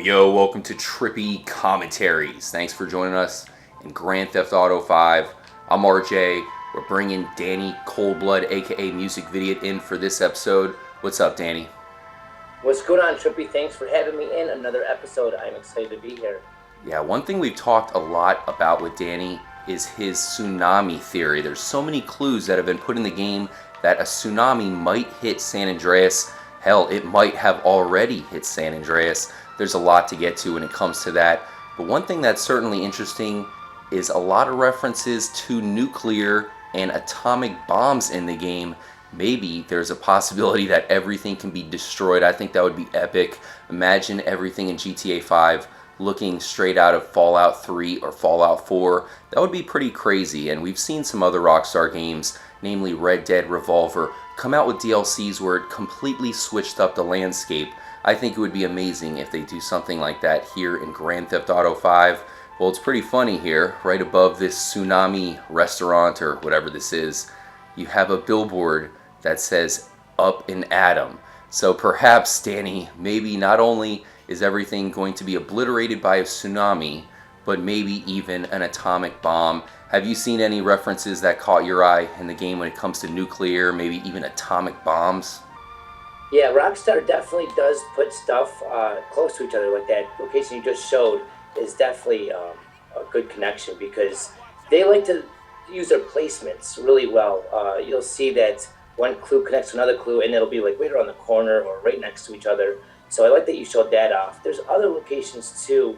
Yo, welcome to Trippy Commentaries. Thanks for joining us in Grand Theft Auto 5. I'm RJ. We're bringing Danny Coldblood, aka Music Vidiot, in for this episode. What's up, Danny? What's going on, Trippy? Thanks for having me in another episode. I'm excited to be here. Yeah, one thing we've talked a lot about with Danny is his tsunami theory. There's so many clues that have been put in the game that a tsunami might hit San Andreas. Hell, it might have already hit San Andreas. There's a lot to get to when it comes to that. But one thing that's certainly interesting is a lot of references to nuclear and atomic bombs in the game. Maybe there's a possibility that everything can be destroyed. I think that would be epic. Imagine everything in GTA 5 looking straight out of Fallout 3 or Fallout 4. That would be pretty crazy. And we've seen some other Rockstar games, namely Red Dead Revolver, come out with DLCs where it completely switched up the landscape. I think it would be amazing if they do something like that here in Grand Theft Auto 5. Well, it's pretty funny here. Right above this Tsunami restaurant or whatever this is, you have a billboard that says Up and Atom. So perhaps, Danny, maybe not only is everything going to be obliterated by a tsunami, but maybe even an atomic bomb. Have you seen any references that caught your eye in the game when it comes to nuclear, maybe even atomic bombs? Yeah, Rockstar definitely does put stuff close to each other. Like that location you just showed is definitely a good connection because they like to use their placements really well. You'll see that one clue connects to another clue and it'll be like right around the corner or right next to each other. So I like that you showed that off. There's other locations too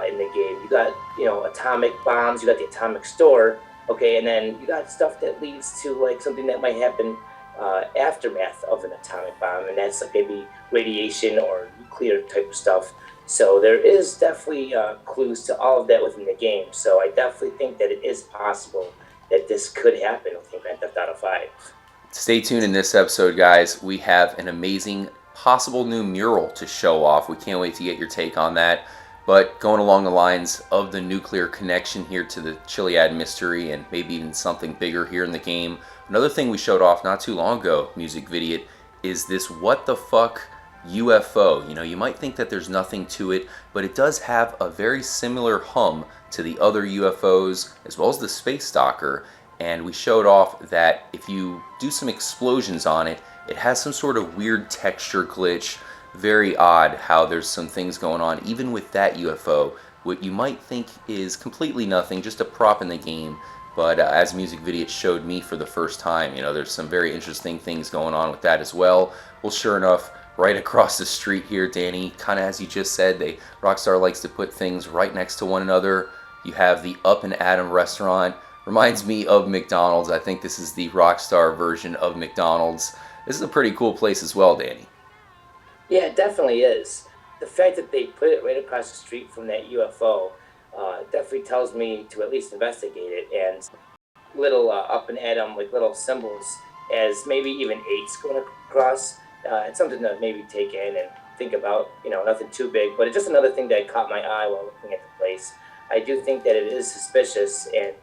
in the game. You got, atomic bombs, you got the atomic store, okay, and then you got stuff that leads to like something that might happen aftermath of an atomic bomb, and that's like maybe radiation or nuclear type of stuff. So there is definitely clues to all of that within the game. So I definitely think that it is possible that this could happen within Grand Theft Auto 5. Stay tuned in this episode, guys. We have an amazing possible new mural to show off. We can't wait to get your take on that. But going along the lines of the nuclear connection here to the Chiliad mystery and maybe even something bigger here in the game, another thing we showed off not too long ago, Music Vidiot, is this what the fuck UFO. You might think that there's nothing to it, but it does have a very similar hum to the other UFOs as well as the Space Stalker. And we showed off that if you do some explosions on it, it has some sort of weird texture glitch. Very odd how there's some things going on even with that UFO. What you might think is completely nothing, just a prop in the game. But as Music Vidiot showed me for the first time, there's some very interesting things going on with that as well. Well, sure enough, right across the street here, Danny, kind of as you just said, Rockstar likes to put things right next to one another. You have the Up and Atom restaurant. Reminds me of McDonald's. I think this is the Rockstar version of McDonald's. This is a pretty cool place as well, Danny. Yeah, it definitely is. The fact that they put it right across the street from that UFO definitely tells me to at least investigate it. And little Up and Atom, like little symbols, as maybe even 8s going across. It's something to maybe take in and think about. Nothing too big, but it's just another thing that caught my eye while looking at the place. I do think that it is suspicious, and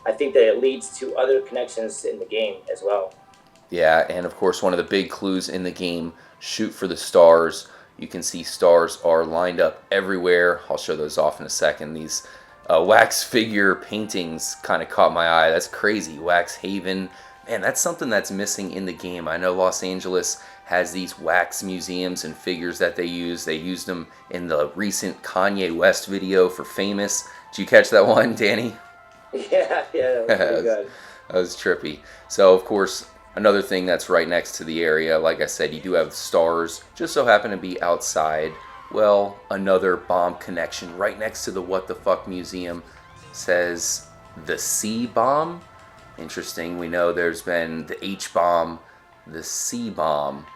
I think that it leads to other connections in the game as well. Yeah, and of course one of the big clues in the game, shoot for the stars. You can see stars are lined up everywhere. I'll show those off in a second. These wax figure paintings kind of caught my eye. That's crazy. Wax Haven. Man, that's something that's missing in the game. I know Los Angeles has these wax museums and figures that they use. They used them in the recent Kanye West video for Famous. Did you catch that one, Danny? Yeah, that was pretty good. That was trippy. So, of course, another thing that's right next to the area, like I said, you do have stars, just so happen to be outside. Well, another bomb connection right next to the What the Fuck Museum says the C-Bomb. Interesting. We know there's been the H-Bomb, the C-Bomb.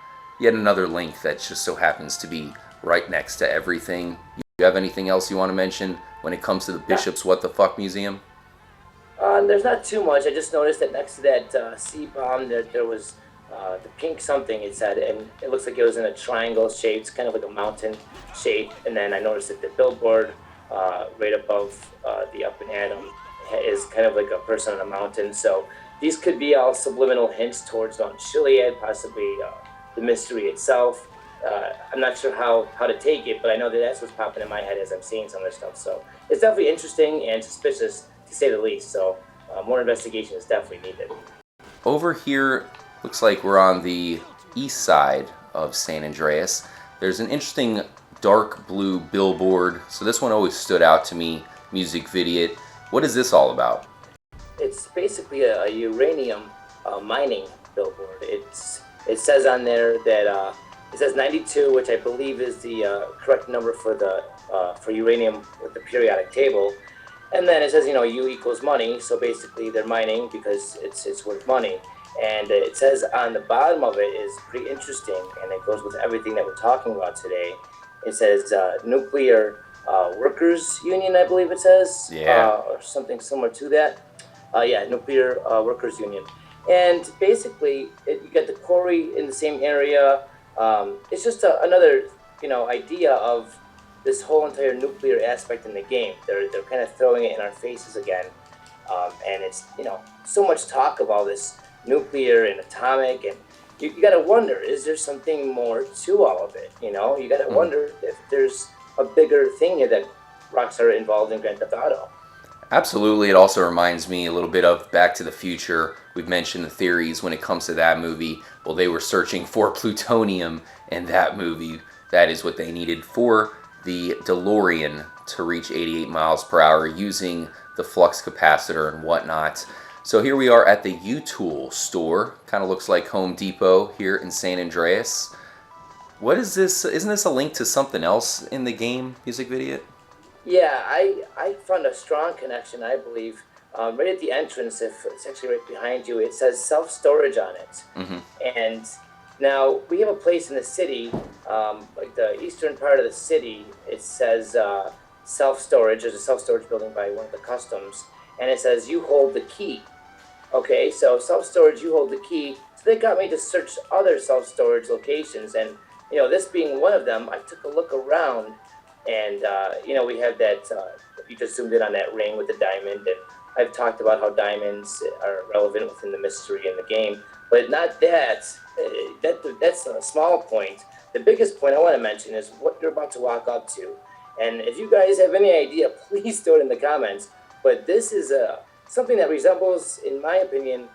Yet another link that just so happens to be right next to everything. You have anything else you want to mention when it comes to the Bishop's What the Fuck Museum? There's not too much. I just noticed that next to that C-Bomb, there was the pink something, it said, and it looks like it was in a triangle shape. It's kind of like a mountain shape. And then I noticed that the billboard right above the Up and Atom is kind of like a person on a mountain. So these could be all subliminal hints towards Mount Chiliad, possibly the mystery itself. I'm not sure how to take it, but I know that that's what's popping in my head as I'm seeing some of this stuff. So it's definitely interesting and suspicious to say the least. So more investigation is definitely needed. Over here, looks like we're on the east side of San Andreas. There's an interesting dark blue billboard. So this one always stood out to me, music video. What is this all about? It's basically a uranium mining billboard. It says on there that it says 92, which I believe is the correct number for uranium with the periodic table. And then it says, U equals money. So basically, they're mining because it's worth money. And it says on the bottom of it is pretty interesting, and it goes with everything that we're talking about today. It says nuclear workers union, I believe it says, or something similar to that. Yeah, nuclear workers union. And basically, you get the quarry in the same area. It's just another, idea of this whole entire nuclear aspect in the game. They're kind of throwing it in our faces again, and it's so much talk of all this nuclear and atomic, and you got to wonder, is there something more to all of it? You got to wonder if there's a bigger thing here that Rockstar involved in Grand Theft Auto. Absolutely. It also reminds me a little bit of Back to the Future. We've mentioned the theories when it comes to that movie. Well, they were searching for plutonium in that movie. That is what they needed for the DeLorean to reach 88 miles per hour using the flux capacitor and whatnot. So here we are at the U-Tool store. Kind of looks like Home Depot here in San Andreas. What is this? Isn't this a link to something else in the game, music video? Yeah, I found a strong connection, I believe. Right at the entrance, if it's actually right behind you, it says self-storage on it. And now we have a place in the city, like the eastern part of the city, it says self-storage. There's a self-storage building by one of the customs, and it says you hold the key. Okay, so self-storage, you hold the key. So they got me to search other self-storage locations, and this being one of them, I took a look around, and we have that. You just zoomed in on that ring with the diamond, and I've talked about how diamonds are relevant within the mystery in the game, but not that. That's a small point. The biggest point I want to mention is what you're about to walk up to, and if you guys have any idea, please throw it in the comments. But this is something that resembles, in my opinion,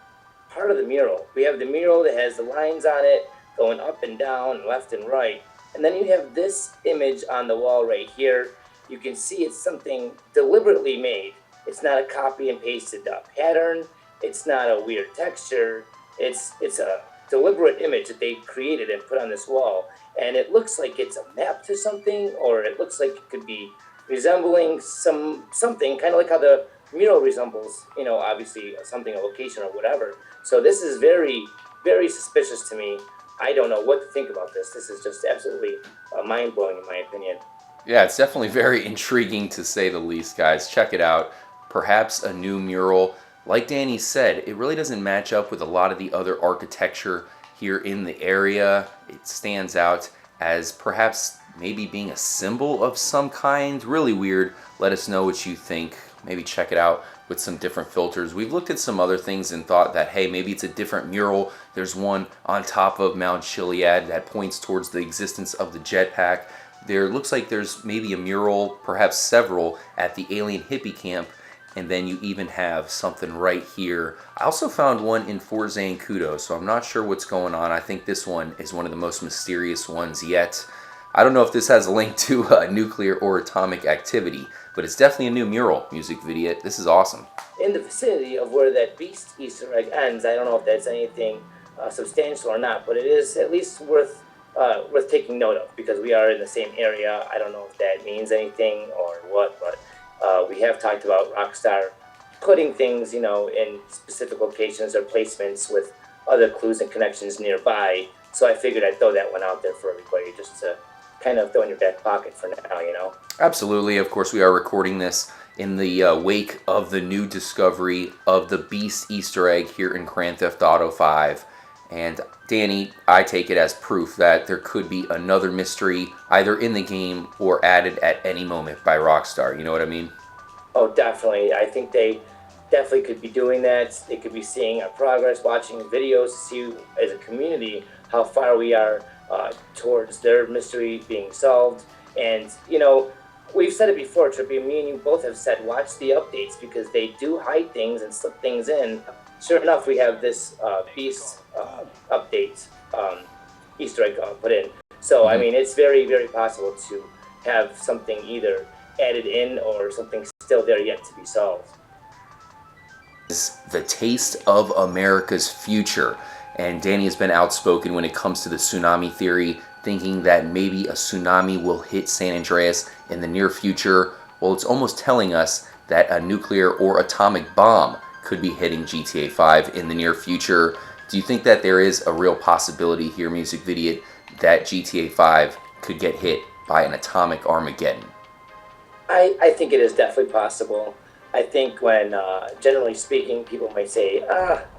part of the mural. We have the mural that has the lines on it going up and down and left and right. And then you have this image on the wall right here. You can see it's something deliberately made. It's not a copy and pasted pattern. It's not a weird texture. It's a deliberate image that they created and put on this wall. And it looks like it's a map to something, or it looks like it could be resembling something, kind of like how the mural resembles, obviously something, a location or whatever. So this is very, very suspicious to me. I don't know what to think about this. This is just absolutely mind-blowing in my opinion. Yeah, it's definitely very intriguing to say the least, guys. Check it out. Perhaps a new mural. Like Danny said, it really doesn't match up with a lot of the other architecture here in the area. It stands out as perhaps maybe being a symbol of some kind. Really weird. Let us know what you think. Maybe check it out with some different filters. We've looked at some other things and thought that, hey, maybe it's a different mural. There's one on top of Mount Chiliad that points towards the existence of the jetpack. There looks like there's maybe a mural, perhaps several, at the alien hippie camp. And then you even have something right here. I also found one in Fort Zancudo, so I'm not sure what's going on. I think this one is one of the most mysterious ones yet. I don't know if this has a link to nuclear or atomic activity, but it's definitely a new mural music video. This is awesome. In the vicinity of where that beast Easter egg ends, I don't know if that's anything substantial or not, but it is at least worth taking note of, because we are in the same area. I don't know if that means anything or what, but we have talked about Rockstar putting things, in specific locations or placements with other clues and connections nearby. So I figured I'd throw that one out there for everybody, just to kind of throw in your back pocket for now, Absolutely. Of course, we are recording this in the wake of the new discovery of the Beast Easter egg here in Grand Theft Auto 5. And Danny, I take it as proof that there could be another mystery either in the game or added at any moment by Rockstar. You know what I mean? Oh, definitely. I think they definitely could be doing that. They could be seeing our progress, watching videos to see as a community how far we are towards their mystery being solved. And, you know, we've said it before, Trippy, me and you both have said, watch the updates because they do hide things and slip things in. Sure enough, we have this Beast update Easter egg put in. So, I mean, it's very, very possible to have something either added in or something still there yet to be solved. Is the taste of America's future. And Danny has been outspoken when it comes to the tsunami theory, thinking that maybe a tsunami will hit San Andreas in the near future. Well, it's almost telling us that a nuclear or atomic bomb could be hitting GTA 5 in the near future. Do you think that there is a real possibility here, Music Vidiot, that GTA 5 could get hit by an atomic Armageddon? I think it is definitely possible. I think when, generally speaking, people might say,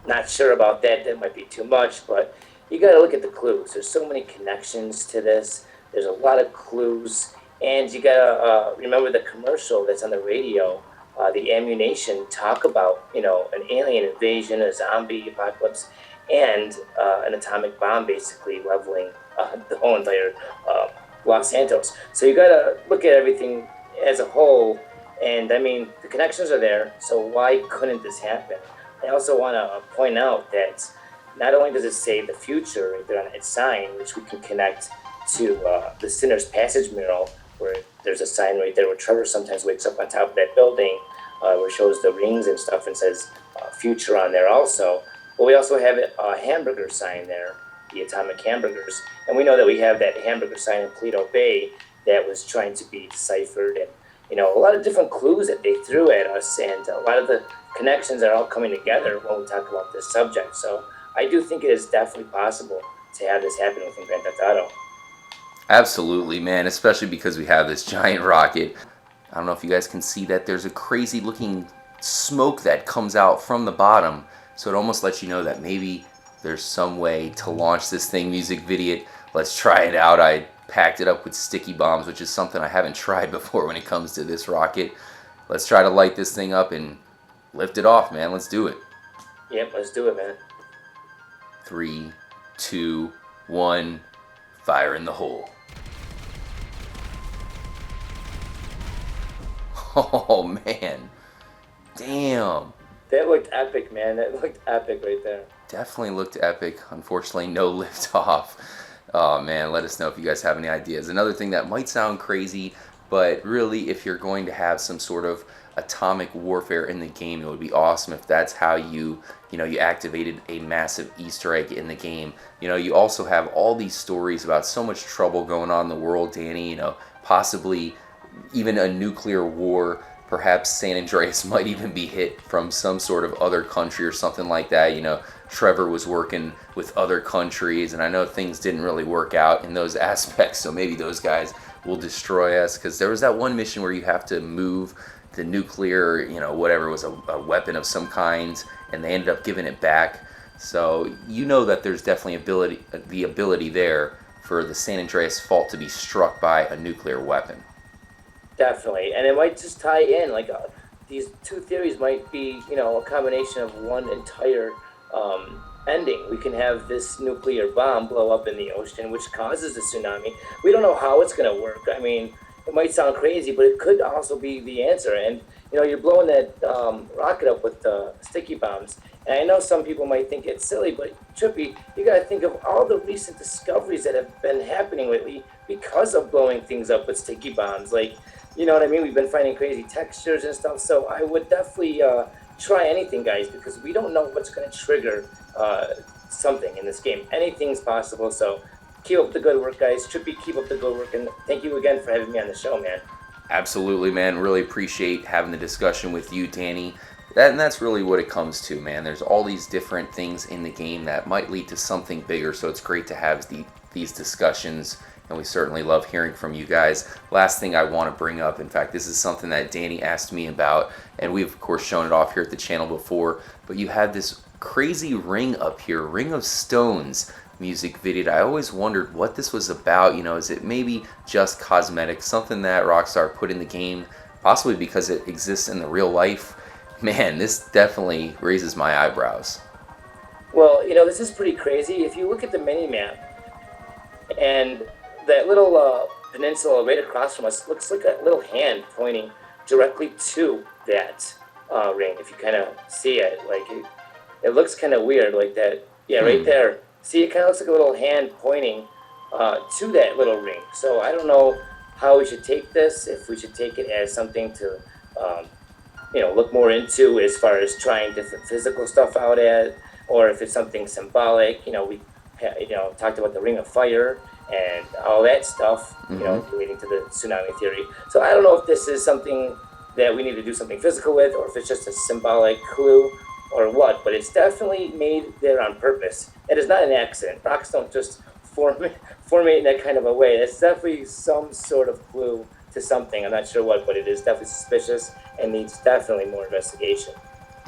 not sure about that, that might be too much, but you got to look at the clues. There's so many connections to this. There's a lot of clues, and you got to remember the commercial that's on the radio. The ammunition talk about, you know, an alien invasion, a zombie apocalypse, and an atomic bomb basically leveling the whole entire Los Santos. So you got to look at everything as a whole. And I mean, the connections are there, so why couldn't this happen? I also want to point out that not only does it say the future right there on its sign, which we can connect to the Sinner's Passage mural, where there's a sign right there where Trevor sometimes wakes up on top of that building, where it shows the rings and stuff and says future on there also. But we also have a hamburger sign there, the atomic hamburgers. And we know that we have that hamburger sign in Paleto Bay that was trying to be deciphered, and you know, a lot of different clues that they threw at us, and a lot of the connections are all coming together when we talk about this subject. So I do think it is definitely possible to have this happen within Grand Theft Auto. Absolutely, man, especially because we have this giant rocket. I don't know if you guys can see that there's a crazy looking smoke that comes out from the bottom. So it almost lets you know that maybe there's some way to launch this thing, Music Vidiot. Let's try it out. I packed it up with sticky bombs, which is something I haven't tried before when it comes to this rocket. Let's try to light this thing up and lift it off, man. Let's do it. Yep, let's do it, man. 3, 2, 1, fire in the hole. Oh, man. Damn. That looked epic, man. That looked epic right there. Definitely looked epic. Unfortunately, no lift off. Oh man, let us know if you guys have any ideas. Another thing that might sound crazy, but really if you're going to have some sort of atomic warfare in the game, it would be awesome if that's how you activated a massive Easter egg in the game. You know, you also have all these stories about so much trouble going on in the world, Danny, you know, possibly even a nuclear war. Perhaps San Andreas might even be hit from some sort of other country or something like that. You know, Trevor was working with other countries, and I know things didn't really work out in those aspects, so maybe those guys will destroy us, because there was that one mission where you have to move the nuclear, you know, whatever, was a weapon of some kind, and they ended up giving it back. So you know that there's definitely the ability there for the San Andreas fault to be struck by a nuclear weapon. Definitely, and it might just tie in, like, these two theories might be, you know, a combination of one entire ending. We can have this nuclear bomb blow up in the ocean, which causes a tsunami. We don't know how it's going to work. I mean, it might sound crazy, but it could also be the answer. And, you know, you're blowing that rocket up with sticky bombs. And I know some people might think it's silly, but Trippy, you got to think of all the recent discoveries that have been happening lately because of blowing things up with sticky bombs. Like, you know what I mean? We've been finding crazy textures and stuff. So I would definitely try anything, guys, because we don't know what's going to trigger something in this game. Anything's possible. So keep up the good work, guys. Trippy, keep up the good work. And thank you again for having me on the show, man. Absolutely, man. Really appreciate having the discussion with you, Danny. And that's really what it comes to, man. There's all these different things in the game that might lead to something bigger, so it's great to have these discussions, and we certainly love hearing from you guys. Last thing I want to bring up, in fact, this is something that Danny asked me about, and we've, of course, shown it off here at the channel before, but you have this crazy ring up here, Ring of Stones Music Vidiot. I always wondered what this was about. You know, is it maybe just cosmetic, something that Rockstar put in the game, possibly because it exists in the real life? Man, this definitely raises my eyebrows. Well, you know, this is pretty crazy. If you look at the mini-map, And that little peninsula right across from us looks like a little hand pointing directly to that ring. If you kind of see it, like it looks kind of weird, like that. Yeah, right there. See, it kind of looks like a little hand pointing to that little ring. So I don't know how we should take this. If we should take it as something to, look more into as far as trying different physical stuff out at, or if it's something symbolic. We talked about the Ring of Fire and all that stuff, relating to the tsunami theory. So I don't know if this is something that we need to do something physical with, or if it's just a symbolic clue, or what. But it's definitely made there on purpose. It is not an accident. Rocks don't just formate in that kind of a way. It's definitely some sort of clue to something. I'm not sure what, but it is definitely suspicious and needs definitely more investigation.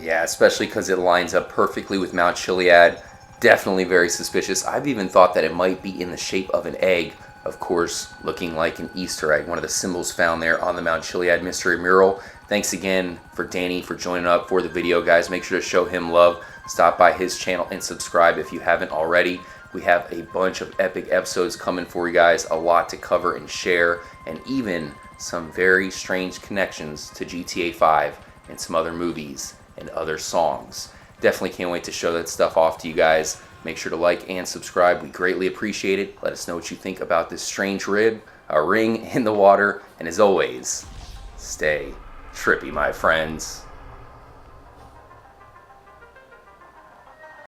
Yeah, especially because it lines up perfectly with Mount Chiliad. Definitely very suspicious. I've even thought that it might be in the shape of an egg, of course, looking like an Easter egg, one of the symbols found there on the Mount Chiliad mystery mural. Thanks again for Danny for joining up for the video, guys. Make sure to show him love. Stop by his channel and subscribe if you haven't already. We have a bunch of epic episodes coming for you guys, a lot to cover and share, and even some very strange connections to GTA 5 and some other movies and other songs. Definitely can't wait to show that stuff off to you guys. Make sure to like and subscribe. We greatly appreciate it. Let us know what you think about this strange ring in the water. And as always, stay trippy, my friends.